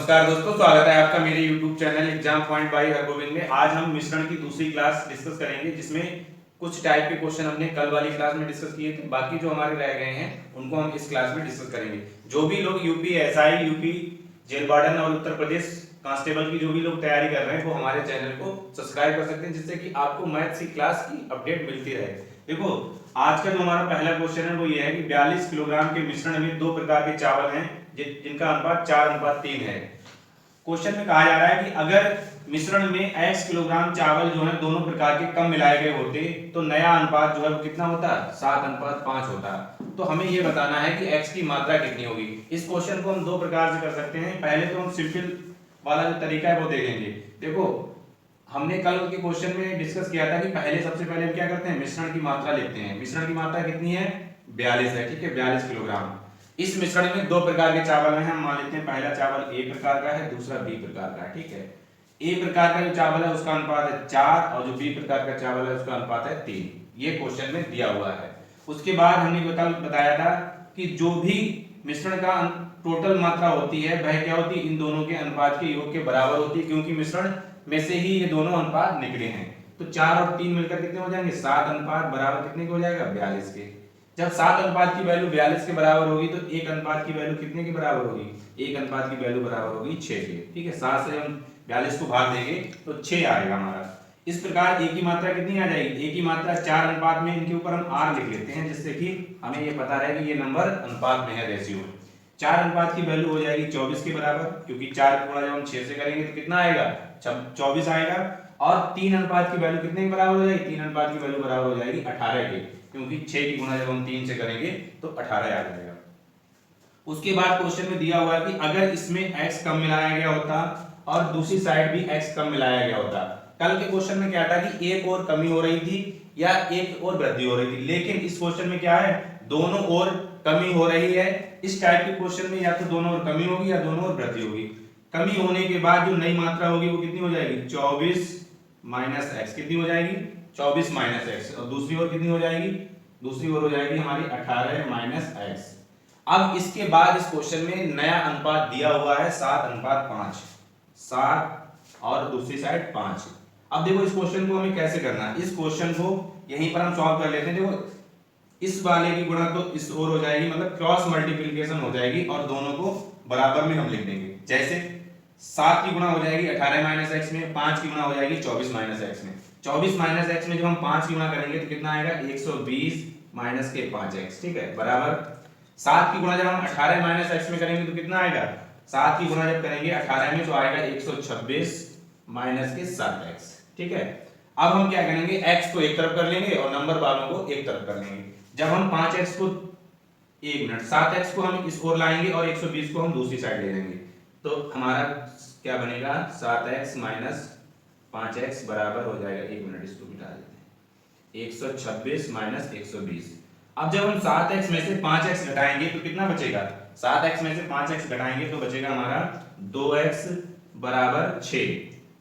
नमस्कार दोस्तों, स्वागत है आपका मेरे YouTube channel exam point by Hargovind में। आज हम मिश्रण की दूसरी क्लास डिस्कस करेंगे, जिसमें कुछ टाइप के क्वेश्चन हमने कल वाली क्लास में डिस्कस किए थे। बाकी जो हमारे रह गए हैं उनको हम इस क्लास में डिस्कस करेंगे। जो भी लोग UP SI, UP jail warden और उत्तर प्रदेश कांस्टेबल की जो भी लोग तैयारी कर रहे हैं वो हमारे चैनल को सब्सक्राइब कर सकते हैं, जिससे कि आपको मैथ्स की क्लास की अपडेट मिलती रहे। देखो, आज का जो हमारा पहला क्वेश्चन है वो ये है कि 42 किलोग्राम के मिश्रण में दो प्रकार के चावल हैं जिनका अनुपात 4:3 है। क्वेश्चन में कहा जा रहा है कि अगर मिश्रण में x किलोग्राम चावल जो है दोनों प्रकार के कम मिलाए गए होते तो नया अनुपात जो है वो कितना होता, 7:5 होता। तो हमें ये बताना है कि x की मात्रा कितनी होगी। इस क्वेश्चन को हम दो प्रकार से कर सकते हैं। पहले तो हम सिंपल वाला जो तरीका है वो देखेंगे। देखो, हमने कल के क्वेश्चन में डिस्कस किया था कि सबसे पहले हम क्या करते हैं, मिश्रण की मात्रा लेते हैं। मिश्रण की मात्रा कितनी है, 42 है। ठीक है, 42 किलोग्राम। इस मिश्रण में दो प्रकार के चावल हैं। हम मान लेते हैं पहला चावल ए प्रकार का है, दूसरा बी प्रकार का है। ठीक है, ए प्रकार का जो चावल है उसका अनुपात है 4 और जो बी प्रकार का चावल है उसका अनुपात है 3। ये क्वेश्चन में दिया हुआ है। उसके बाद हमने कल बताया था कि जो भी मिश्रण का टोटल मात्रा होती है वह क्या होती है, इन दोनों के अनुपात के योग के बराबर होती है, क्योंकि मिश्रण में से ही ये दोनों अनुपात निकले हैं। तो 4 और 3 मिलकर कितने हो जाएंगे, 7 अनुपात बराबर कितने के हो जाएगा, 42 के। जब 7 अनुपात की वैल्यू 42 के बराबर होगी तो 1 अनुपात की वैल्यू कितने के बराबर होगी, 1 अनुपात की वैल्यू बराबर होगी 6 के। ठीक है, 7 से हम 42 को भाग देंगे तो 6 आएगा हमारा। इस प्रकार ए की मात्रा कितनी आ जाएगी, ए की मात्रा 4 अनुपात में, इनके ऊपर हम आर लिख लेते हैं जिससे कि हमें ये पता रहे कि ये नंबर अनुपात में है, रेशियो में। 4 अनुपात की वैल्यू हो जाएगी 24 के बराबर, क्योंकि 4 गुणा जब हम 6 से करेंगे तो कितना आएगा, 24 आएगा। और 3 अनुपात की वैल्यू कितने के बराबर हो जाएगी, 3 अनुपात की वैल्यू बराबर हो जाएगी 18 के, क्योंकि 6 की गुणा जब हम 3 से करेंगे तो 18 आ जाएगा। उसके बाद क्वेश्चन में दिया हुआ है कि अगर इसमें x कम मिलाया गया होता और दूसरी साइड भी x कम मिलाया गया होता। कल के क्वेश्चन में क्या था कि एक और कमी हो रही थी या एक और वृद्धि हो रही थी, लेकिन इस क्वेश्चन में क्या है, दोनों ओर कमी हो रही है। इस टाइप के क्वेश्चन में या तो दोनों ओर कमी होगी या दोनों ओर वृद्धि होगी। कमी होने के बाद जो नई मात्रा होगी वो कितनी हो जाएगी, 24 माइनस एक्स। कितनी हो जाएगी, 24 माइनस एक्स। और दूसरी ओर कितनी हो जाएगी, दूसरी ओर हो जाएगी हमारी 18 माइनस एक्स। अब इसके बाद इस क्वेश्चन में नया अनुपात दिया हुआ है 7:5, 7 और दूसरी साइड 5। अब देखो इस क्वेश्चन को हमें कैसे करना है, इस क्वेश्चन को यहीं पर हम सॉल्व कर लेते हैं। देखो, इस वाले की गुणा तो इस ओर हो जाएगी, मतलब क्रॉस मल्टीप्लिकेशन हो जाएगी और दोनों को बराबर में हम लिख देंगे। जैसे 7 की गुणा हो जाएगी 18 माइनस एक्स में, 5 की गुणा हो जाएगी 24 माइनस एक्स में। 24 माइनस एक्स में जब हम 5 की गुणा करेंगे तो कितना आएगा, 120 माइनस के 5x। ठीक है, बराबर 7 की गुणा जब हम 18 माइनस एक्स में करेंगे तो कितना आएगा, 7 की गुणा जब करेंगे 18 में तो आएगा 126 माइनस के 7x। ठीक है, अब हम क्या करेंगे, x को एक तरफ कर लेंगे और नंबर वालों को एक तरफ कर लेंगे। जब हम 5x को 7x को हम इस ओर लाएंगे और 120 को हम दूसरी साइड ले लेंगे तो हमारा क्या बनेगा, 7x माइनस 5x बराबर हो जाएगा, 1 मिनट इसको मिटा देते हैं, 126 माइनस 120। अब जब हम 7x में से 5x घटाएंगे तो कितना बचेगा, 7x में से 5x घटाएंगे तो बचेगा हमारा 2x बराबर 6।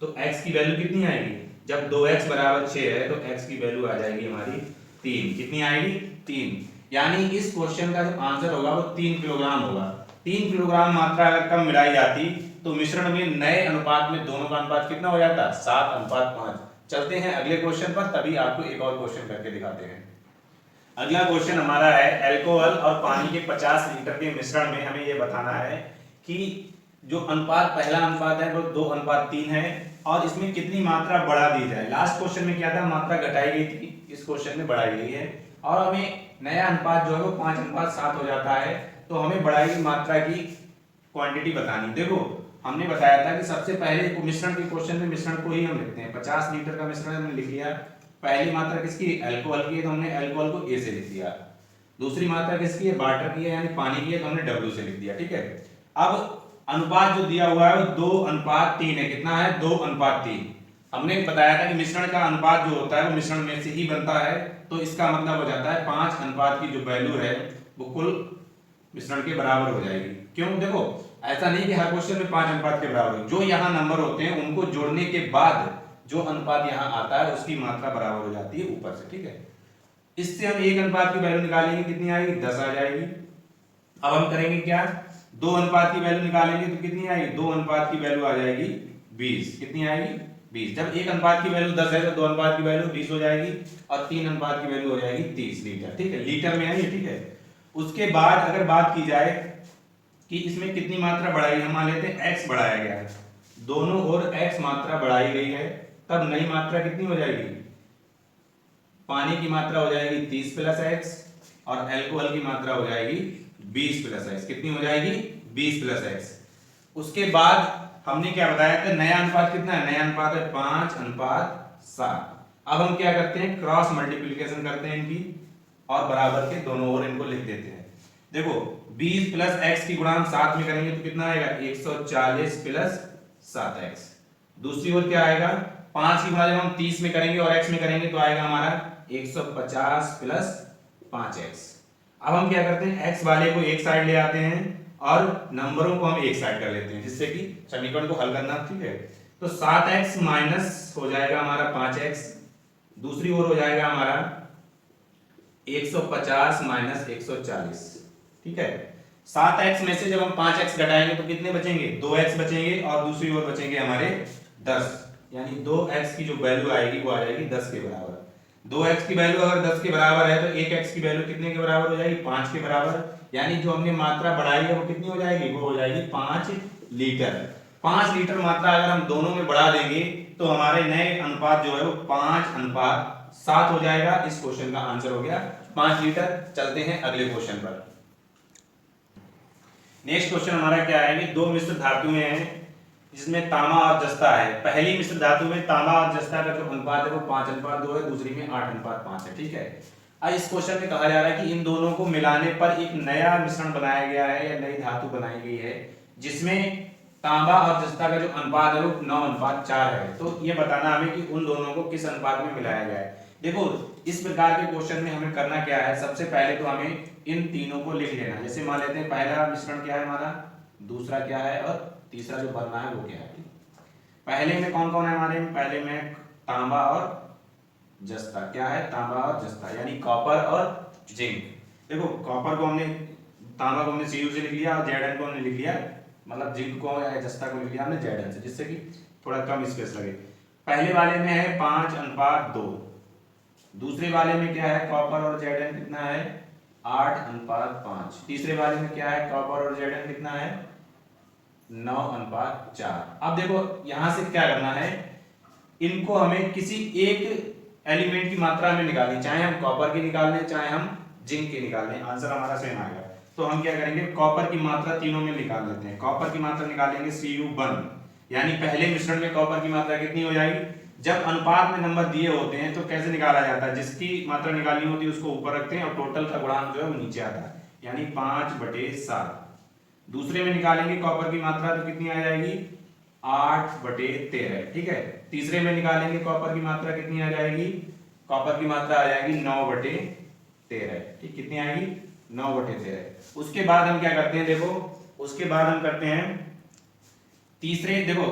तो x की वैल्यू कितनी आएगी, जब 2x बराबर 6 है तो x की वैल्यू आ जाएगी हमारी 3। कितनी आएगी, 3। यानी इस क्वेश्चन का जो आंसर होगा वो 3 किलोग्राम होगा। 3 किलोग्राम मात्रा अगर कम मिलाई जाती तो मिश्रण में नए अनुपात में दोनों का अनुपात कितना हो जाता, 7:5। चलते हैं अगले क्वेश्चन पर, तभी आपको एक और क्वेश्चन करके दिखाते हैं। अगला क्वेश्चन हमारा है, अल्कोहल और पानी के 50 लीटर के मिश्रण में हमें यह बताना है कि जो अनुपात, पहला अनुपात है वो 2:3 है और इसमें कितनी मात्रा बढ़ा दी जाए। लास्ट क्वेश्चन में क्या था, मात्रा घटाई गई थी, इस क्वेश्चन में बढ़ाई गई है और हमें नया अनुपात जो है वो 5:7 हो जाता है। तो हमें बढ़ाई गई मात्रा की क्वांटिटी बतानी। देखो, हमने बताया था कि सबसे पहले मिश्रण के क्वेश्चन में मिश्रण को ही हम लिखते हैं। 50 लीटर का मिश्रण हमने लिख लिया। पहली मात्रा किसकी, अल्कोहल की है तो हमने अल्कोहल को ए से लिख दिया। दूसरी मात्रा किसकी है, वाटर की है यानी पानी की है तो हमने डब्ल्यू से लिख दिया। ठीक है, अब अनुपात जो दिया हुआ है वो 2:3 है। कितना है, 2:3। हमने बताया था कि मिश्रण का अनुपात जो होता है वो मिश्रण में से ही बनता है, तो इसका मतलब हो जाता है 5 अनुपात की जो वैल्यू है वो कुल मिश्रण के बराबर हो जाएगी। क्यों, देखो ऐसा नहीं कि हर क्वेश्चन में 5 अनुपात के बराबर हो, जो यहाँ नंबर होते हैं उनको जोड़ने के बाद जो अनुपात यहाँ आता है उसकी मात्रा बराबर हो जाती है ऊपर से। ठीक है, इससे हम 1 अनुपात की वैल्यू निकालेंगे, कितनी आएगी, 10 आ जाएगी। अब हम करेंगे क्या, 2 अनुपात की वैल्यू निकालेंगे तो कितनी आएगी, 2 अनुपात की वैल्यू आ जाएगी 20। कितनी आएगी 20। जब 1 अनुपात की वैल्यू 10 है तो 2 अनुपात की वैल्यू 20 हो जाएगी और 3 अनुपात की वैल्यू हो जाएगी 30 लीटर। ठीक है, लीटर में है ये। ठीक है, उसके बाद अगर बात की जाए कि इसमें कितनी मात्रा बढ़ाई, हम मान लेते हैं x बढ़ाया गया है, दोनों ओर x मात्रा बढ़ाई गई है, तब नई मात्रा कितनी हो जाएगी, पानी की मात्रा हो जाएगी 30 प्लस x और अल्कोहल की मात्रा हो जाएगी 20 प्लस x। कितनी हो जाएगी 20 प्लस x। उसके बाद हमने क्या बताया था, नया अनुपात कितना है, नया अनुपात है 5:7। अब हम क्या करते हैं, क्रॉस मल्टीप्लिकेशन करते हैं इनकी और बराबर के दोनों ओर इनको लिख देते हैं। देखो 20 प्लस x की गुणा हम 7 में करेंगे तो कितना आएगा, 140 प्लस 7x। दूसरी ओर क्या आएगा, 5 की गुणा जब हम 30 में करेंगे और x में करेंगे तो आएगा हमारा 150 प्लस 5x। अब हम क्या करते हैं, x वाले को एक साइड ले आते हैं और नंबरों को हम एक साइड कर लेते हैं जिससे कि समीकरण को हल करना। ठीक है, तो 7x माइनस हो जाएगा हमारा 5x, दूसरी ओर हो जाएगा हमारा 150 माइनस 140। ठीक है, 7x में से जब हम 5x घटाएंगे तो कितने बचेंगे, 2x बचेंगे और दूसरी ओर बचेंगे हमारे 10, यानी 2x की जो वैल्यू आएगी वो आ जाएगी 10 के बराबर। 2x की वैल्यू अगर 10 के बराबर है तो 1x की वैल्यू कितने के बराबर हो जाएगी, 5 के बराबर। यानी जो हमने मात्रा बढ़ाई है वो कितनी हो जाएगी, वो हो जाएगी 5 लीटर। 5 लीटर मात्रा अगर हम दोनों में बढ़ा देंगे तो हमारे नए अनुपात जो है वो 5:7 हो जाएगा। इस क्वेश्चन का आंसर हो गया 5 लीटर। चलते हैं अगले क्वेश्चन पर। नेक्स्ट क्वेश्चन हमारा क्या है कि दो मिश्र धातुएं हैं जिसमें तांबा और जस्ता है। पहली मिश्र धातु में तांबा और जस्ता का जो अनुपात है वो 5:2 है, दूसरी में 8:5 है। ठीक है, अब इस क्वेश्चन में कहा जा रहा है कि इन दोनों को मिलाने पर एक नया मिश्रण बनाया गया है या नई धातु बनाई गई है जिसमें तांबा और जस्ता का जो अनुपात है वो 9:4 है। तो ये बताना हमें कि उन दोनों को किस अनुपात में मिलाया गया है। देखो इस प्रकार के क्वेश्चन में हमें करना क्या है, सबसे पहले तो हमें इन तीनों को लिख लेना। जैसे मान लेते हैं पहला मिश्रण क्या है हमारा, दूसरा क्या है और तीसरा जो बनना है वो क्या है। पहले में कौन कौन है हमारे, पहले में तांबा और जस्ता। क्या है, तांबा और जस्ता, यानी कॉपर और जिंक। देखो कॉपर को हमने, तांबा को हमने Cu से लिख लिया और Zn को हमने लिख लिया, मतलब जिंक को या जस्ता को लिख लिया हमने Zn से, जिससे कि थोड़ा कम स्पेस लगे। पहले वाले में है 5:2, दूसरे वाले में क्या है, कॉपर और Zn कितना है 8:5, तीसरे वाले में क्या है, कॉपर और Zn कितना है 9:4। अब देखो यहां से क्या करना है, इनको हमें किसी एक एलिमेंट की मात्रा में निकालनी, चाहे हम कॉपर की निकाल लें चाहे हम जिंक की निकाल लें, आंसर हमारा सेम आएगा। तो हम क्या करेंगे, कॉपर की मात्रा तीनों में निकाल लेते हैं। कॉपर की मात्रा निकालेंगे Cu1, यानी पहले मिश्रण में कॉपर की मात्रा कितनी हो जाएगी। जब अनुपात में नंबर दिए होते हैं तो कैसे निकाला जाता है, जिसकी मात्रा निकालनी होती है उसको ऊपर रखते हैं और टोटल का गुणांक जो है वो नीचे आता है, यानी 5/7। दूसरे में निकालेंगे कॉपर की मात्रा तो कितनी आ जाएगी 8/13। ठीक है, तीसरे में निकालेंगे कॉपर की मात्रा कितनी आ जाएगी, कॉपर की मात्रा आ जाएगी 9/13। ठीक, कितनी आएगी 9/13। उसके बाद हम क्या करते हैं, देखो उसके बाद हम करते हैं तीसरे, देखो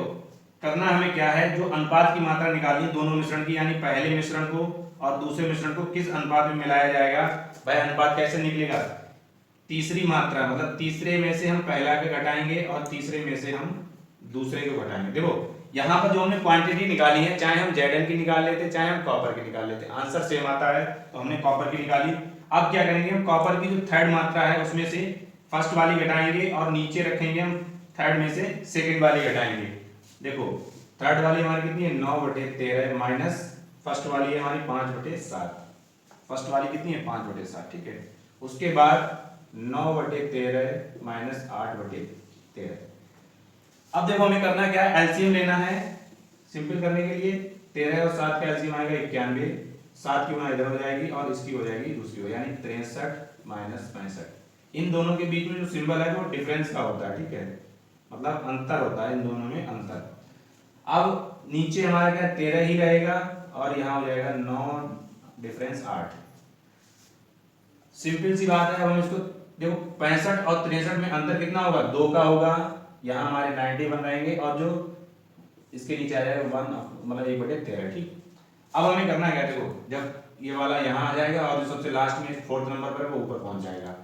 करना हमें क्या है, जो अनुपात की मात्रा निकालनी दोनों मिश्रण की, यानी पहले मिश्रण को और दूसरे मिश्रण को किस अनुपात में मिलाया जाएगा। भाई अनुपात कैसे निकलेगा, तीसरी मात्रा, मतलब तीसरे में से हम पहला के घटाएंगे और तीसरे में से हम दूसरे को घटाएंगे। देखो यहाँ पर जो हमने क्वांटिटी निकाली है, चाहे हम Zn की निकाल लेते चाहे हम कॉपर की निकाल लेते, आंसर सेम आता है, तो हमने कॉपर की निकाली। अब क्या करेंगे, हम कॉपर की जो थर्ड मात्रा है उसमें से फर्स्ट वाली घटाएंगे और नीचे रखेंगे हम थर्ड में से सेकंड वाली घटाएंगे। देखो थर्ड वाली हमारी कितनी है 9/13 माइनस फर्स्ट वाली है हमारी 5/7। फर्स्ट वाली कितनी है 5/7। ठीक है, उसके बाद 9/13 माइनस 8/13। अब देखो हमें करना क्या है, एलसीएम लेना है। सिंपल करने के लिए 13 और 7 का एलसीएम आएगा 91, 7 की गुणा इधर हो जाएगी और इसकी हो जाएगी दूसरी हो, यानी 63 माइनस 65। इन दोनों के बीच में जो सिंबल है वो डिफरेंस का होता है। ठीक है, मतलब अंतर होता है इन दोनों में, अंतर। अब नीचे हमारा क्या 13 ही रहेगा और यहाँ हो जाएगा 9 डिफरेंस 8। सिंपल सी बात है। अब हम इसको देखो 65 और 63 में अंतर कितना होगा, 2 का होगा, यहाँ हमारे 91 रहेंगे और जो इसके नीचे आ जाएगा 1, मतलब 1/13। ठीक, अब हमें करना क्या, देखो जब ये वाला यहाँ आ जाएगा और जो सबसे लास्ट में 4th नंबर पर वो ऊपर पहुंच जाएगा।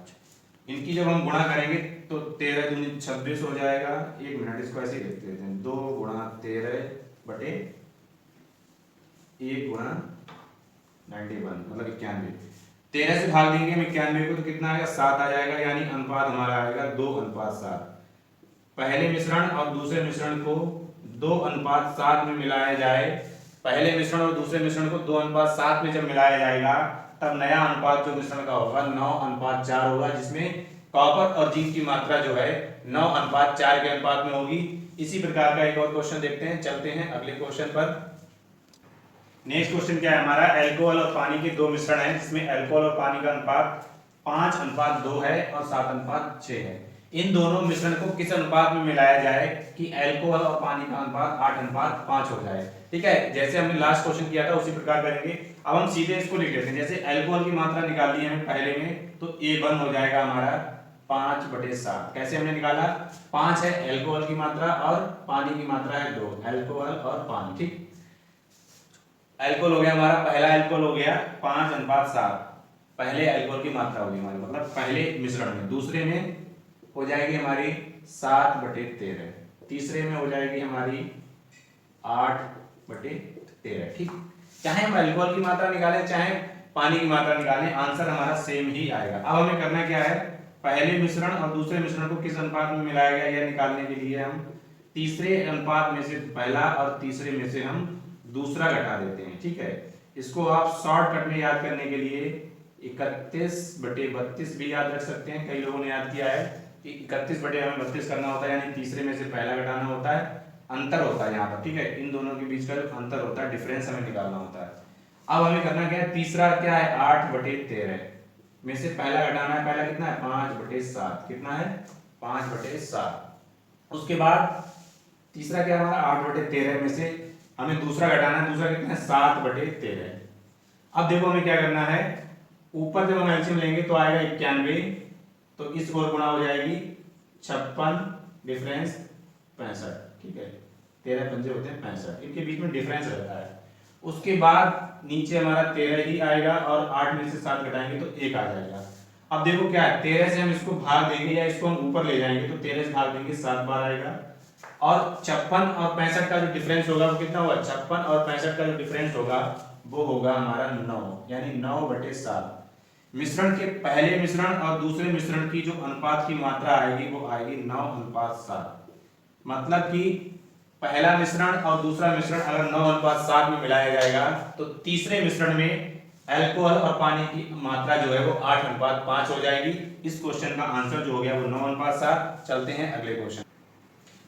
इनकी जब हम गुणा करेंगे तो 13 दूनी 26 हो जाएगा। 1 मिनट, इसको ऐसे ही लिख देते हैं, 2 गुणा 13 बटे 1 गुणा 91 मतलब 91। 13 से भाग देंगे हम 91 को तो कितना आएगा, 7 आ जाएगा, यानी अनुपात हमारा आएगा 2:7। पहले मिश्रण और दूसरे मिश्रण को 2:7 में मिलाया जाए। पहले मिश्रण और दूसरे मिश्रण को 2:7 में जब मिलाया जाएगा तब नया अनुपात जो मिश्रण का होगा 9:4 होगा, जिसमें कॉपर और जिंक की मात्रा जो है 9:4 के अनुपात में होगी। इसी प्रकार का एक और क्वेश्चन देखते हैं, चलते हैं अगले क्वेश्चन पर। नेक्स्ट क्वेश्चन क्या है हमारा, अल्कोहल और पानी के दो मिश्रण हैं जिसमें अल्कोहल और पानी का अनुपात 5:2 है और 7:6 है। इन दोनों मिश्रण को किस अनुपात में मिलाया जाए कि अल्कोहल और पानी का अनुपात 8:5 हो जाए। ठीक है, जैसे हमने लास्ट क्वेश्चन किया था उसी प्रकार करेंगे। अब हम सीधे इसको लिख लेते हैं, जैसे अल्कोहल की मात्रा निकाल ली है हमें पहले में, तो A1 हो जाएगा हमारा 5/7। कैसे हमने निकाला, 5 है अल्कोहल की मात्रा और पानी की मात्रा है 2, अल्कोहल और पानी। ठीक, अल्कोहल हो गया हमारा, पहला अल्कोहल हो गया 5:7, पहले अल्कोहल की मात्रा होगी हमारी, मतलब पहले मिश्रण में। दूसरे में हो जाएगी हमारी 7/13, तीसरे में हो जाएगी हमारी 8/13। ठीक, चाहे हम अल्कोहल की मात्रा निकालें चाहे पानी की मात्रा निकालें, आंसर हमारा सेम ही आएगा। अब हमें करना क्या है, पहले मिश्रण और दूसरे मिश्रण को किस अनुपात में मिलाया गया यह निकालने के लिए हम तीसरे अनुपात में से पहला और तीसरे में से हम दूसरा घटा देते हैं। ठीक है, इसको आप शॉर्टकट में याद करने के लिए 31/32 भी याद रख सकते हैं। कई लोगों ने याद किया है कि 31/32 करना होता है, यानी तीसरे में से पहला घटाना होता है, अंतर होता है यहाँ पर। ठीक है, इन दोनों के बीच का अंतर होता है, डिफरेंस हमें निकालना होता है। अब हमें करना क्या है, तीसरा क्या है 8/13 में से पहला घटाना है, पहला कितना है 5/7, कितना है 5/7। उसके बाद तीसरा क्या है हमारा 8/13 में से हमें दूसरा घटाना है, दूसरा कितना है 7/13। अब देखो हमें क्या करना है, ऊपर जब हम एलसीएम लेंगे तो आएगा 91, तो इस ओर गुणा हो जाएगी 56, डिफरेंस 65। ठीक है, 13 पंजे होते हैं 65, इनके बीच में डिफरेंस रहता है। उसके बाद नीचे हमारा 13 ही आएगा और 8 में से 7 घटाएंगे तो 1 आ जाएगा। अब देखो क्या है, 13 से हम इसको भाग देंगे या इसको हम ऊपर ले जाएंगे तो 13 से भाग देंगे 7 बार आएगा, और 56 और 65 का जो डिफरेंस होगा वो कितना होगा, 56 और 65 का जो डिफरेंस होगा वो होगा हमारा 9, यानी 9/7। मिश्रण के पहले मिश्रण और दूसरे मिश्रण की जो अनुपात की मात्रा आएगी वो आएगी 9:7। मतलब कि पहला मिश्रण और दूसरा मिश्रण अगर 9:7 में मिलाया जाएगा तो तीसरे मिश्रण में अल्कोहल और पानी की मात्रा जो है वो 8:5 हो जाएगी। इस क्वेश्चन का आंसर जो हो गया वो 9:7। चलते हैं अगले क्वेश्चन।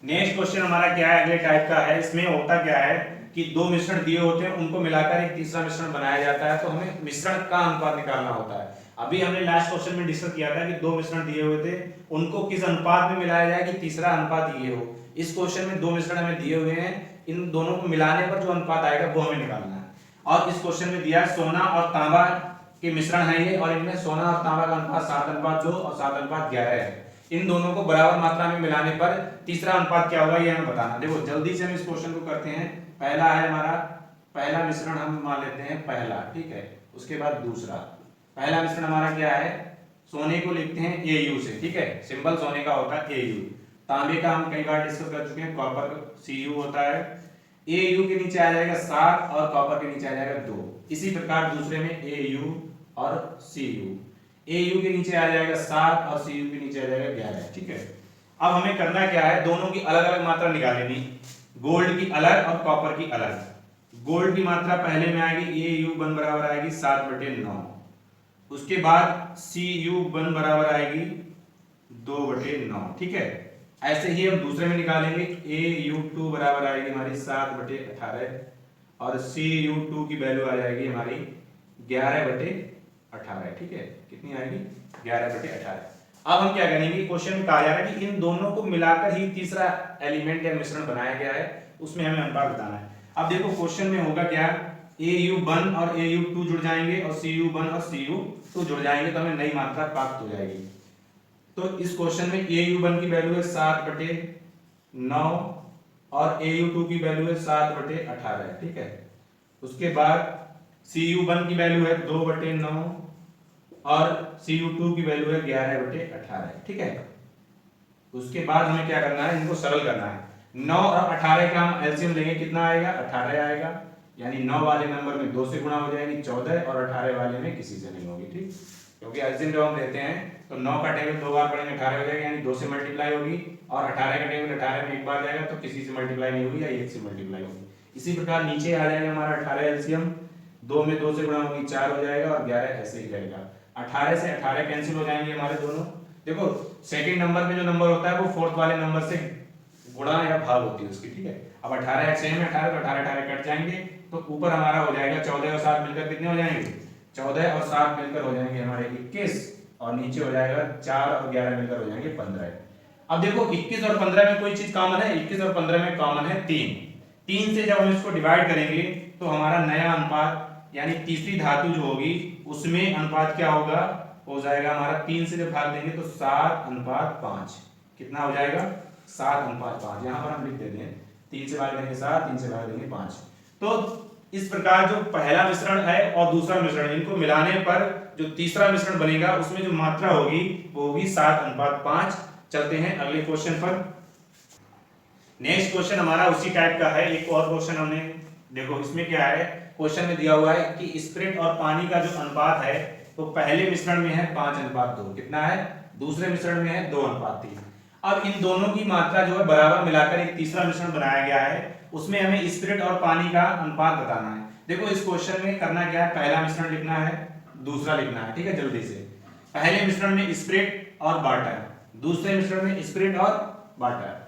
नेक्स्ट क्वेश्चन हमारा क्या है, अगले टाइप का है। इसमें होता क्या है कि दो मिश्रण दिए होते हैं, उनको मिलाकर एक तीसरा मिश्रण बनाया जाता है, तो हमें मिश्रण का अनुपात निकालना होता है। अभी हमने लास्ट क्वेश्चन में डिस्कस किया था कि दो मिश्रण दिए हुए थे, उनको किस अनुपात में मिलाया जाए कि तीसरा अनुपात ये हो। इस क्वेश्चन में दो मिश्रण हमें दिए हुए हैं, इन दोनों को मिलाने पर जो अनुपात आएगा वो हमें निकालना है। और इस क्वेश्चन में दिया सोना और तांबा के मिश्रण है ये, और इनमें सोना और तांबा का अनुपात 7:2 और 7:11 है। इन दोनों को बराबर मात्रा में मिलाने पर तीसरा अनुपात क्या होगा ये हमें बताना। देखो जल्दी से हम इस क्वेश्चन को करते हैं। पहला है हमारा, पहला मिश्रण हम मान लेते हैं पहला, ठीक है। उसके बाद दूसरा, पहला मिश्रण हमारा क्या है, सोने को लिखते हैं Au से, ठीक है, सिंबल सोने का होता है Au। तांबे का हम कई बार डिस्कस कर चुके हैं, कॉपर Cu होता है। Au के नीचे आ जाएगा 7 और कॉपर के नीचे आ जाएगा 2। इसी प्रकार दूसरे में Au और Cu, Au के नीचे आ जाएगा 7 और Cu के नीचे आ जाएगा 11, ठीक है। अब हमें करना क्या है, दोनों की अलग अलग मात्रा निकालनी, गोल्ड की अलग और कॉपर की अलग। गोल्ड की मात्रा पहले में आएगी Au1 बराबर आएगी 7/9, उसके बाद Cu1 बराबर आएगी 2/9, ठीक है। ऐसे ही हम दूसरे में निकालेंगे, Au2 बराबर आएगी हमारी 7/18 और Cu2 की वैल्यू आ जाएगी हमारी 11/18, ठीक है। कितनी आएगी 11/18। अब हम क्या करेंगे, क्वेश्चन में कहा जा रहा है कि इन दोनों को मिलाकर ही तीसरा एलिमेंट या मिश्रण बनाया गया है, उसमें हमें अनुपात बताना है। अब देखो क्वेश्चन में होगा क्या, Au1 और Au2 जुड़ जाएंगे और Cu1 और Cu2 जुड़ जाएंगे तो हमें नई मात्रा प्राप्त हो जाएगी। तो इस क्वेश्चन में Au1 की वैल्यू है 7/9 और Au2 की वैल्यू है 7/18, ठीक है। उसके बाद Cu1 की वैल्यू है 2/9 और Cu2 की वैल्यू है 11/18, ठीक है। उसके बाद हमें क्या करना है, इनको सरल करना है। 9 और 18 का हम एलसीएम लेंगे, कितना आएगा, 18 आएगा, यानी 9 वाले नंबर में 2 से गुणा हो जाएगी 14, और 18 वाले में किसी से नहीं होगी, ठीक। क्योंकि एलसीएम जब हम लेते हैं तो 9 का टेबल 2 बार पढ़ेंगे 18 हो जाएगा, यानी 2 से मल्टीप्लाई होगी, और 18 का टेबल 18 में एक बार जाएगा तो किसी से मल्टीप्लाई नहीं होगी या 1 से मल्टीप्लाई होगी। इसी प्रकार नीचे आ जाएगा हमारा 18 एलसीएम, 2 में 2 से गुणा होगी 4 हो जाएगा, और 11 ऐसे ही रहेगा। 18 से 18 कैंसिल हो जाएंगे हमारे दोनों। देखो सेकंड नंबर पे जो नंबर होता है वो फोर्थ वाले नंबर से गुणा या भाग होती है उसकी, ठीक है। अब 18 है 6 में 18, तो 18 18 कट जाएंगे, तो ऊपर हमारा हो जाएगा 14 और 7 मिलकर कितने हो जाएंगे, 14 और 7 मिलकर हो जाएंगे हमारे 21, और नीचे हो जाएगा 4 और 11 मिलकर हो जाएंगे 15। अब देखो 21 और 15 में कोई चीज कॉमन है, 21 और 15 में कॉमन है 3 से जब हम इसको डिवाइड करेंगे तो हमारा नया अनुपात यानी तीसरी धातु जो होगी उसमें अनुपात क्या होगा, हो जाएगा हमारा 3 से जब भाग देंगे तो 7:5, कितना हो जाएगा, 7:5। यहाँ पर हम लिख देते हैं 3 से भाग देंगे 7, 3 से भाग देंगे 5। तो इस प्रकार जो पहला मिश्रण है और दूसरा मिश्रण, इनको मिलाने पर जो तीसरा मिश्रण बनेगा उसमें जो मात्रा होगी वो होगी 7:5। चलते हैं अगले क्वेश्चन पर। नेक्स्ट क्वेश्चन हमारा उसी टाइप का है, एक और क्वेश्चन हमने, देखो इसमें क्या है, क्वेश्चन में दिया हुआ है कि स्पिरिट और पानी का जो अनुपात है तो पहले मिश्रण में है 5:2, कितना है, दूसरे मिश्रण में है 2:3। अब इन दोनों की मात्रा जो है बराबर मिलाकर एक तीसरा मिश्रण बनाया गया है, उसमें हमें स्पिरिट और पानी का अनुपात बताना है। देखो इस क्वेश्चन में करना क्या है, पहला मिश्रण लिखना है, दूसरा लिखना है, ठीक है। जल्दी से पहले मिश्रण में स्पिरिट और वाटर, दूसरे मिश्रण में स्पिरिट और वाटर।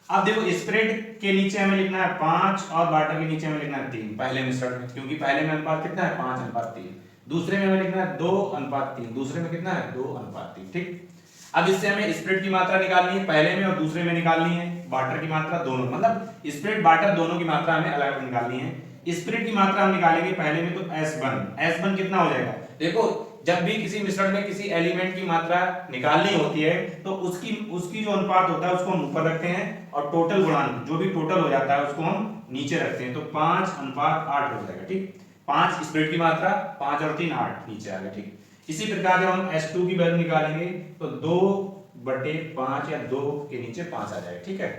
अब देखो स्पिरिट के नीचे हमें लिखना है 5 और वाटर के नीचे हमें लिखना है 3 पहले मिश्रण में, क्योंकि पहले में अनुपात कितना है 5:3। दूसरे में हमें लिखना है 2:3, दूसरे में कितना है 2:3, ठीक। अब इससे हमें स्पिरिट की मात्रा निकालनी है, पहले में और दूसरे में निकालनी है, वाटर की मात्रा दोनों, मतलब स्पिरिट वाटर दोनों की मात्रा हमें अलग अलग निकालनी है। स्पिरिट की मात्रा हम निकालेंगे पहले में तो S1 कितना हो जाएगा, देखो जब भी किसी मिश्रण में किसी एलिमेंट की मात्रा निकालनी होती है तो उसकी जो अनुपात होता है उसको हम ऊपर रखते हैं, और टोटल गुणांक जो भी टोटल हो जाता है उसको हम नीचे रखते हैं, तो 5:8 हो जाएगा, ठीक। 5 स्पिरिट की मात्रा, 5 और 3 8 नीचे आ गया, ठीक। इसी प्रकार जब हम S2 की वैल्यू निकालेंगे तो 2/5 या 2 के नीचे 5 आ जाएगा, ठीक है।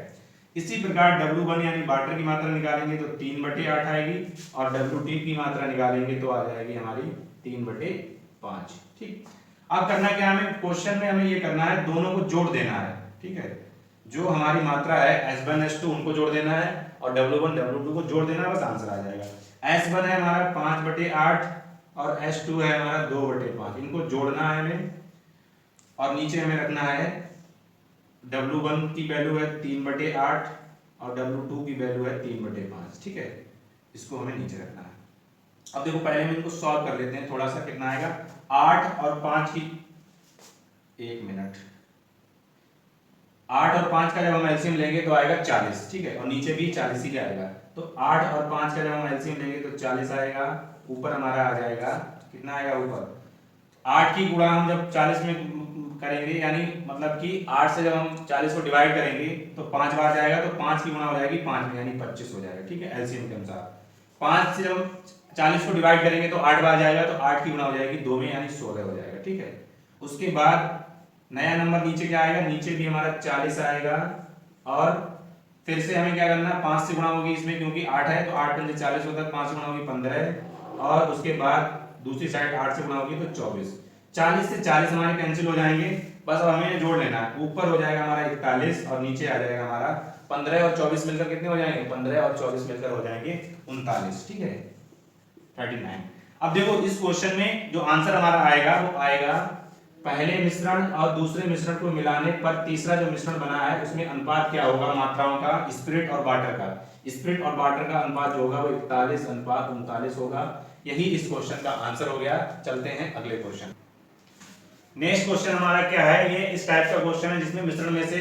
इसी प्रकार W1 यानी वाटर की मात्रा निकालेंगे तो 3/8 आएगी, और W2 की मात्रा निकालेंगे तो आ जाएगी हमारी 3/5, ठीक। अब करना क्या हमें, क्वेश्चन में हमें ये करना है, दोनों को जोड़ देना है, ठीक है। जो हमारी मात्रा है S1 S2 उनको जोड़ देना है, और W1 W2 को जोड़ देना है, बस आंसर आ जाएगा। S1 है हमारा 5/8 और S2 है हमारा 2/5, इनको जोड़ना है हमें, और नीचे हमें रखना है W1 की वैल्यू है 3/8 और W2 की वैल्यू है 3/5, ठीक है। इसको हमें नीचे रखना है। अब देखो पहले हम इनको सॉल्व कर लेते हैं, थोड़ा सा कितना आएगा, 8 और 5 की, 1 मिनट, 8 और 5 का जब हम एलसीएम लेंगे तो आएगा 40, ठीक है, और नीचे भी 40 ही आएगा, तो 8 और 5 का जब हम एलसीएम लेंगे तो 40 आएगा, ऊपर हमारा आ जाएगा कितना आएगा, ऊपर 8 की गुणा हम जब 40 में करेंगे, यानी मतलब कि 8 से जब हम 40 को डिवाइड करेंगे तो 5 बार जाएगा, तो 5 की गुणा हो जाएगी 5 में, यानी 25 हो जाएगा, ठीक है, एलसीएम के अनुसार। 5 से जब 40 को डिवाइड करेंगे तो 8 बार जाएगा, तो 8 की गुणा हो जाएगी 2 में, यानी 16 हो जाएगा, ठीक है। उसके बाद नया नंबर नीचे क्या आएगा, नीचे भी हमारा 40 आएगा, और फिर से हमें क्या करना है, 5 से गुणा होगी इसमें, क्योंकि 8 है तो 8 पंजे 40 होता है, 5 से गुणा होगी 15, और उसके बाद दूसरी साइड 8 से गुणा होगी तो 24। 40 से 40 हमारे कैंसिल हो जाएंगे, बस अब हमें जोड़ लेना है, ऊपर हो जाएगा हमारा 41 और नीचे आ जाएगा हमारा 15 और 24 मिलकर कितने हो जाएंगे, 15 और 24 मिलकर हो जाएंगे 39, ठीक है, 39। अब देखो इस क्वेश्चन में जो आंसर हमारा आएगा वो आएगा, पहले मिश्रण और दूसरे मिश्रण को मिलाने पर तीसरा जो मिश्रण बना है उसमें अनुपात क्या होगा मात्राओं का, स्पिरिट और वाटर का। स्पिरिट और वाटर का अनुपात जो होगा वो 41:39 होगा। यही इस क्वेश्चन का आंसर हो गया। चलते हैं अगले क्वेश्चन। नेक्स्ट क्वेश्चन हमारा क्या है, ये इस टाइप का क्वेश्चन है जिसमें मिश्रण में से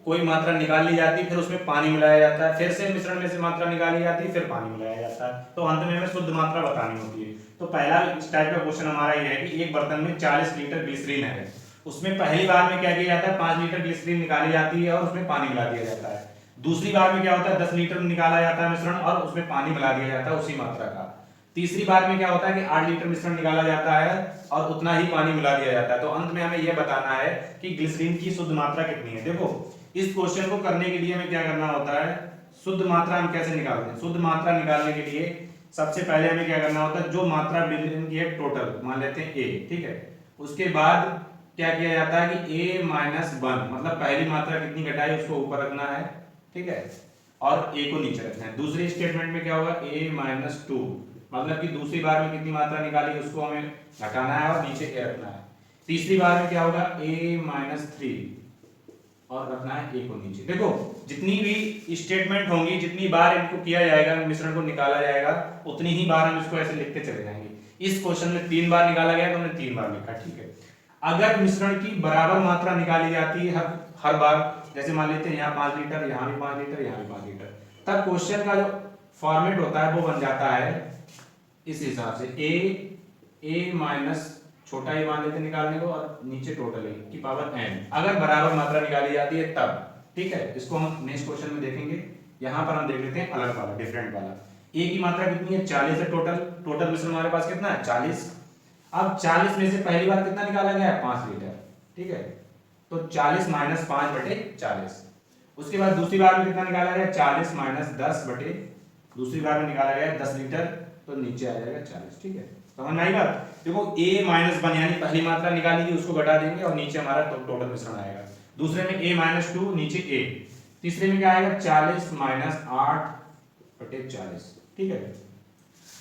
कोई मात्रा निकाल ली जाती है, फिर उसमें पानी मिलाया जाता है, फिर से मिश्रण में से मात्रा निकाली जाती है, फिर पानी मिलाया जाता है, तो अंत में हमें शुद्ध मात्रा बतानी होती है। तो पहला इस टाइप का क्वेश्चन हमारा ये है कि एक बर्तन में 40 लीटर ग्लिसरीन है, उसमें पहली बार में क्या किया जाता है, 5 लीटर ग्लिसरीन निकाली जाती है और उसमें पानी मिला दिया जाता है। दूसरी बार में क्या होता है, 10 लीटर निकाला जाता है मिश्रण और उसमें पानी मिला दिया जाता है उसी मात्रा का। तीसरी बार में क्या होता है कि 8 लीटर मिश्रण निकाला जाता है और उतना ही पानी मिला दिया जाता है। तो अंत में हमें यह बताना है कि ग्लिसरीन की शुद्ध मात्रा कितनी है। देखो इस क्वेश्चन को करने के लिए हमें क्या करना होता है, शुद्ध मात्रा हम कैसे निकालते हैं। शुद्ध मात्रा निकालने के लिए सबसे पहले हमें क्या करना होता है, जो मात्रा बिलियन की है टोटल मान लेते हैं ए, ठीक है। उसके बाद क्या किया जाता है कि a माइनस 1 मतलब पहली मात्रा कितनी घटाई उसको ऊपर रखना है, ठीक है, और a को नीचे रखना है। दूसरे स्टेटमेंट में क्या होगा, a माइनस 2 मतलब कि दूसरी बार में कितनी मात्रा निकाली उसको हमें घटाना है और नीचे a रखना है। तीसरी बार में क्या होगा, a माइनस 3 और रखना है a को नीचे। देखो जितनी भी स्टेटमेंट होंगी, जितनी बार इनको किया जाएगा, मिश्रण को निकाला जाएगा, उतनी ही बार हम इसको ऐसे लिखते चले जाएंगे। इस क्वेश्चन में 3 बार निकाला गया तो हमने 3 बार लिखा, ठीक है। अगर मिश्रण की बराबर मात्रा निकाली जाती है हर बार, जैसे मान लेते हैं यहाँ 5 लीटर, यहाँ भी 5 लीटर, यहाँ भी 5 लीटर, तब क्वेश्चन का जो फॉर्मेट होता है वो बन जाता है इस हिसाब से, a माइनस छोटा ही मान लेते निकालने को और नीचे टोटल a की पावर n, अगर बराबर मात्रा निकाली जाती है तब, ठीक है। इसको हम नेक्स्ट क्वेश्चन में देखेंगे। यहाँ पर हम देख लेते हैं अलग वाला, डिफरेंट वाला। a की मात्रा कितनी है, 40 है टोटल मिश्रण हमारे पास कितना है 40। अब 40 में से पहली बार कितना निकाला गया है 5 लीटर, ठीक है, तो 40 माइनस 5 बटे 40। उसके बाद दूसरी बार में कितना निकाला गया 40 माइनस 10 बटे, दूसरी बार में निकाला गया 10 लीटर, तो नीचे आ जाएगा 40, ठीक है। समझ में आई बात। देखो a माइनस 1 यानी पहली मात्रा निकाली थी उसको घटा देंगे और नीचे हमारा टोटल मिश्रण आएगा। दूसरे में a माइनस 2 नीचे a, तीसरे में क्या आएगा 40 माइनस 8 बटे 40, ठीक है।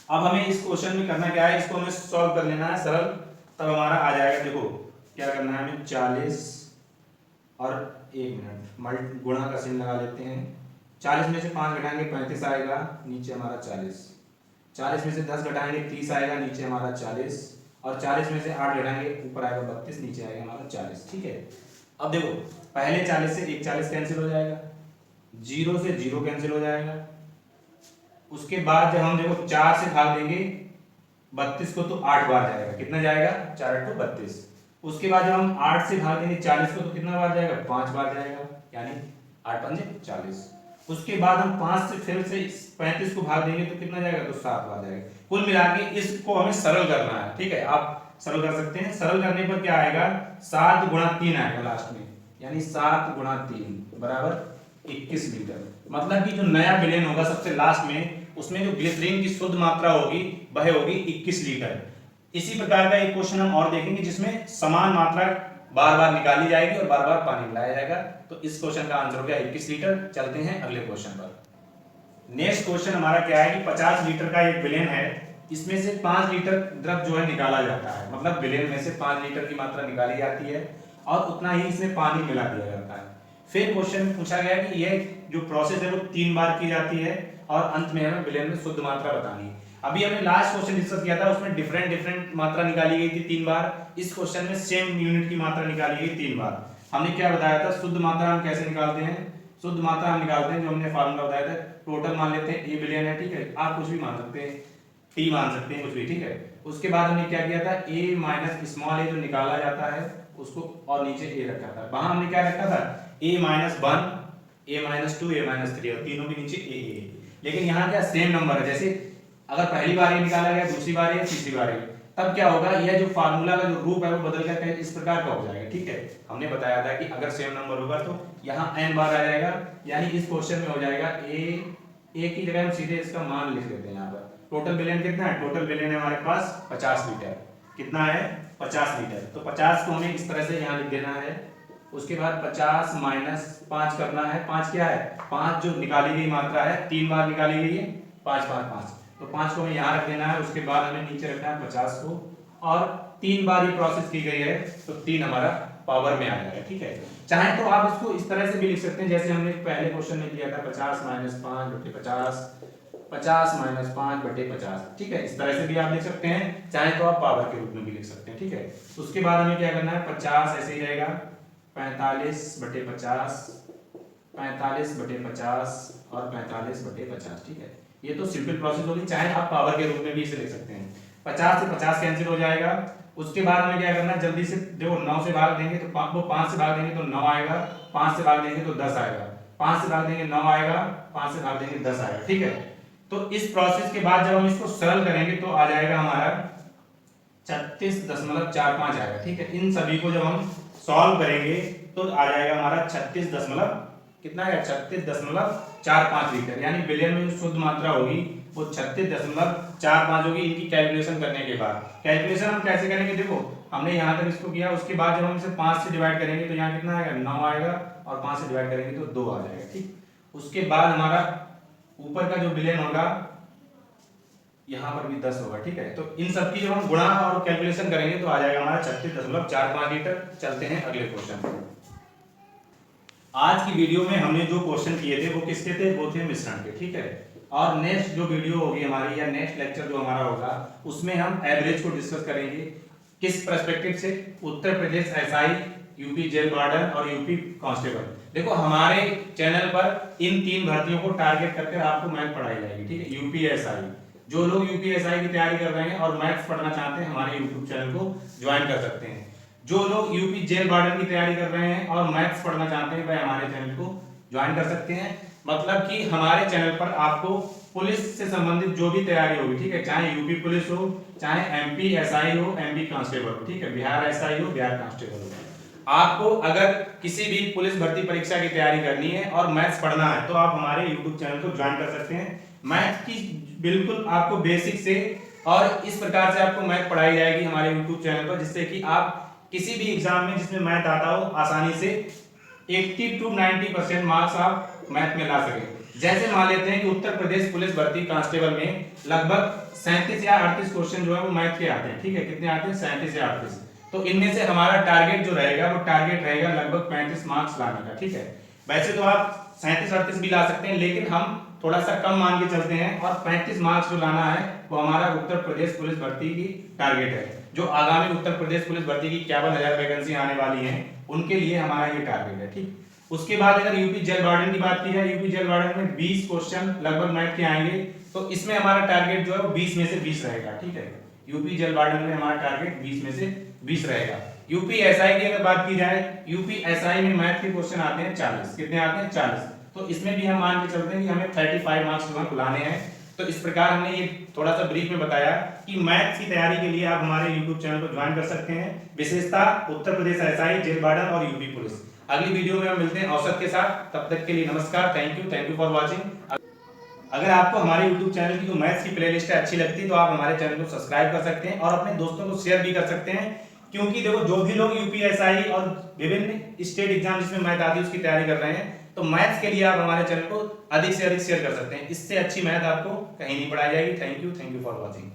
अब हमें इस क्वेश्चन में करना क्या है, इसको हमें सॉल्व कर लेना है सरल, तब हमारा आ जाएगा। देखो क्या करना है हमें, 40 और 1 मिनट गुणा का चिन्ह लगा लेते हैं। 40 में से 5 घटाएंगे 35 आएगा, नीचे हमारा 40। 40 में से 10 घटाएंगे 30 आएगा, नीचे हमारा 40। और 40 में से 8 घटाएंगे ऊपर आएगा 32, नीचे आएगा हमारा 40, ठीक है। अब देखो पहले 40 से 1 40 कैंसिल हो जाएगा, 0 से 0 कैंसिल हो जाएगा। उसके बाद जब हम देखो 4 से भाग देंगे 32 को तो 8 बार जाएगा, कितना जाएगा 4 8 32। उसके बाद जब हम 8 से भाग देंगे 40 को तो कितना बार जाएगा 5 बार जाएगा, यानी 8 पंजे 40। उसके बाद हम 5 से फिर से 35 को भाग देंगे तो कितना जाएगा, तो 7 बार जाएगा। कुल मिला के इसको हमें सरल करना है, ठीक है। आप सरल कर सकते हैं। सरल करने पर क्या आएगा, 7 गुणा 3 आएगा लास्ट में, यानी 7 गुणा 3 बराबर 21 लीटर। मतलब कि जो नया विलेन होगा सबसे लास्ट में, उसमें जो ग्लिसरीन की शुद्ध मात्रा होगी वह होगी 21 लीटर। इसी प्रकार का एक क्वेश्चन हम और देखेंगे जिसमें समान मात्रा बार बार निकाली जाएगी और बार बार पानी मिलाया जाएगा। तो इस क्वेश्चन का आंसर हो गया 21 लीटर। चलते हैं अगले क्वेश्चन पर। नेक्स्ट क्वेश्चन हमारा क्या है कि 50 लीटर का एक विलेन है, इसमें से 5 लीटर द्रव जो है निकाला जाता है, मतलब विलेन में से 5 लीटर की मात्रा निकाली जाती है और उतना ही इसमें पानी मिला दिया जाता है। फिर क्वेश्चन में पूछा गया कि यह जो प्रोसेस है वो 3 बार की जाती है और अंत में हमें विलेन में शुद्ध मात्रा बतानी है। अभी हमने लास्ट क्वेश्चन डिस्कस किया था, उसमें डिफरेंट मात्रा निकाली गई थी 3 बार। इस क्वेश्चन में सेम यूनिट की मात्रा निकाली गई 3 बार। हमने क्या बताया था, शुद्ध मात्रा हम कैसे निकालते हैं, शुद्ध मात्रा हम निकालते हैं जो हमने फार्मूला बताया था, टोटल मान लेते हैं a विलेन है, ठीक है। आप कुछ भी मान सकते हैं, t मान सकते हैं, कुछ भी, ठीक है। उसके बाद हमने क्या किया था, a माइनस स्मॉल a जो निकाला जाता है उसको और नीचे a रखा था। वहां हमने क्या रखा था, a minus 1, a minus 2, a minus 3 और तीनों के नीचे a। लेकिन यहाँ क्या सेम नंबर है, जैसे अगर पहली बार ये निकाला गया, दूसरी बार ये, तीसरी बार ये, तब क्या होगा, यह जो फार्मूला का जो रूप है वो बदल कर इस प्रकार का हो जाएगा, ठीक है। हमने बताया था कि अगर सेम नंबर होगा तो यहाँ n बार आ जाएगा, यानी इस क्वेश्चन में हो जाएगा a की जगह हम सीधे इसका मान लिख लेते हैं। यहाँ पर टोटल विलेन कितना है, टोटल विलेन है हमारे पास 50 लीटर। कितना है 50 लीटर, तो 50 को हमें इस तरह से यहाँ लिख देना है। उसके बाद 50 माइनस 5 करना है। 5 क्या है, 5 जो निकाली गई मात्रा है 3 बार निकाली गई है, 5 5 5, तो 5 को हमें यहाँ रख देना है। उसके बाद हमें नीचे रखना है 50 को, और 3 बार ये प्रोसेस की गई है तो 3 हमारा पावर में आ जाएगा, ठीक है। चाहे तो आप इसको इस तरह से भी लिख सकते हैं जैसे हमने पहले क्वेश्चन में किया था, 50 माइनस 5 बटे 50, 50 माइनस 5 बटे 50, ठीक है। इस तरह से भी आप लिख सकते हैं, चाहे तो आप पावर के रूप में भी लिख सकते हैं, ठीक है। उसके बाद हमें क्या करना है, 50 ऐसे ही रहेगा, 45 बटे 50, 45 बटे 50 और 45 बटे 50, ठीक है। ये तो सिंपल प्रोसेस होगी, चाहे आप पावर के रूप में भी इसे लिख सकते हैं। 50 से 50 कैंसिल हो जाएगा। उसके बाद हमें क्या करना है, जल्दी से देखो 9 से भाग देंगे तो 5 से भाग देंगे तो 9 आएगा, 5 से भाग देंगे तो 10 आएगा, 5 से भाग देंगे 9 आएगा, 5 से भाग देंगे 10 आएगा, ठीक है। तो इस प्रोसेस के बाद जब हम इसको सरल करेंगे तो आ जाएगा हमारा 36.45 आएगा। ठीक है, इन सभी को जब हम सॉल्व करेंगे तो आ जाएगा हमारा 36 दशमलव कितना है 36.45 लीटर, यानी बिलियन में जो शुद्ध मात्रा होगी वो 36.45 होगी। इनकी कैलकुलेशन करने के बाद कैलकुलेशन हम कैसे करेंगे, देखो हमने यहाँ तक इसको किया, उसके बाद जब हम इसे 5 से डिवाइड करेंगे तो यहाँ कितना आएगा 9 आएगा, और 5 से डिवाइड करेंगे तो 2 आ जाएगा। ठीक, उसके बाद हमारा ऊपर का जो बिलियन होगा यहाँ पर भी 10 होगा। ठीक है, तो इन सब की जब हम गुणा और कैलकुलेशन करेंगे तो आ जाएगा हमारा 36.45 लीटर। चलते हैं अगले क्वेश्चन पर। आज की वीडियो में हमने जो क्वेश्चन किए थे वो किसके थे, वो थे मिश्रण के। ठीक है, और नेक्स्ट जो वीडियो होगी हमारी या नेक्स्ट लेक्चर जो हमारा होगा उसमें हम एवरेज को डिस्कस करेंगे। किस पर्सपेक्टिव से, Uttar Pradesh SI, UP jail warden और यूपी कांस्टेबल। देखो हमारे चैनल पर इन 3 भर्तियों को टारगेट करके आपको मैथ पढ़ाई जाएगी। ठीक है, यूपीएसआई, जो लोग यूपीएसआई की तैयारी कर रहे हैं और मैथ्स पढ़ना चाहते हैं हमारे यूट्यूब चैनल को ज्वाइन कर सकते हैं। जो लोग यूपी जेल वार्डन की तैयारी कर रहे हैं और मैथ्स पढ़ना चाहते हैं वह हमारे चैनल को ज्वाइन कर सकते हैं। मतलब कि हमारे चैनल पर आपको पुलिस से संबंधित जो भी तैयारी होगी, ठीक है, चाहे यूपी पुलिस हो, चाहे एमपी एसआई हो, एमपी कांस्टेबल हो, ठीक है, बिहार एसआई हो, बिहार कांस्टेबल हो, आपको अगर किसी भी पुलिस भर्ती परीक्षा की तैयारी करनी है और मैथ्स पढ़ना है तो आप हमारे यूट्यूब चैनल को ज्वाइन कर सकते हैं। मैथ की बिल्कुल आपको बेसिक से और इस प्रकार से आपको मैथ पढ़ाई जाएगी हमारे यूट्यूब चैनल पर, जिससे कि आप किसी भी एग्जाम में जिसमें मैथ आता हो आसानी से 80 to 90% मार्क्स आप मैथ में ला सकें। जैसे मान लेते हैं कि उत्तर प्रदेश पुलिस भर्ती कांस्टेबल में लगभग 37 या 38 क्वेश्चन जो है वो मैथ के आते हैं। ठीक है, कितने आते हैं 37 या 38। तो इनमें से हमारा टारगेट जो रहेगा वो टारगेट रहेगा लगभग 35 मार्क्स लाने का। ठीक है, वैसे तो आप 37-38 भी ला सकते हैं, लेकिन हम थोड़ा सा कम मान के चलते हैं और 35 मार्क्स जो लाना है वो हमारा उत्तर प्रदेश पुलिस भर्ती की टारगेट है। जो आगामी उत्तर प्रदेश पुलिस भर्ती की 51,000 वैकेंसी आने वाली हैं उनके लिए हमारा ये टारगेट है। ठीक, उसके बाद अगर यूपी जेल वार्डन की बात की जाए, यूपी जेल वार्डन में 20 क्वेश्चन लगभग मैथ के आएंगे, तो इसमें हमारा टारगेट जो है वो 20 में से 20 रहेगा। ठीक है, यूपी जेल वार्डन में हमारा टारगेट 20 में से 20 रहेगा। यूपी एसआई की अगर बात की जाए, यूपी एसआई में मैथ के क्वेश्चन आते हैं 40। कितने आते हैं 40, तो इसमें भी हम मान के चलते हैं कि हमें 35 मार्क्स जो है लाने हैं। तो इस प्रकार हमने ये थोड़ा सा ब्रीफ में बताया कि मैथ्स की तैयारी के लिए आप हमारे YouTube चैनल को ज्वाइन कर सकते हैं। विशेषता Uttar Pradesh SI, jail warden और यूपी पुलिस। अगली वीडियो में हम मिलते हैं औसत के साथ, तब तक के लिए नमस्कार, थैंक यू फॉर वॉचिंग। अगर आपको हमारे YouTube चैनल की जो मैथ्स की प्लेलिस्ट है अच्छी लगती है तो आप हमारे चैनल को सब्सक्राइब कर सकते हैं और अपने दोस्तों को शेयर भी कर सकते हैं, क्योंकि देखो जो भी लोग यूपीएसआई और विभिन्न स्टेट एग्जाम जिसमें मैथ आती है उसकी तैयारी कर रहे हैं, तो मैथ्स के लिए आप हमारे चैनल को अधिक से अधिक शेयर कर सकते हैं। इससे अच्छी मैथ आपको कहीं नहीं पढ़ाई जाएगी। Thank you for watching.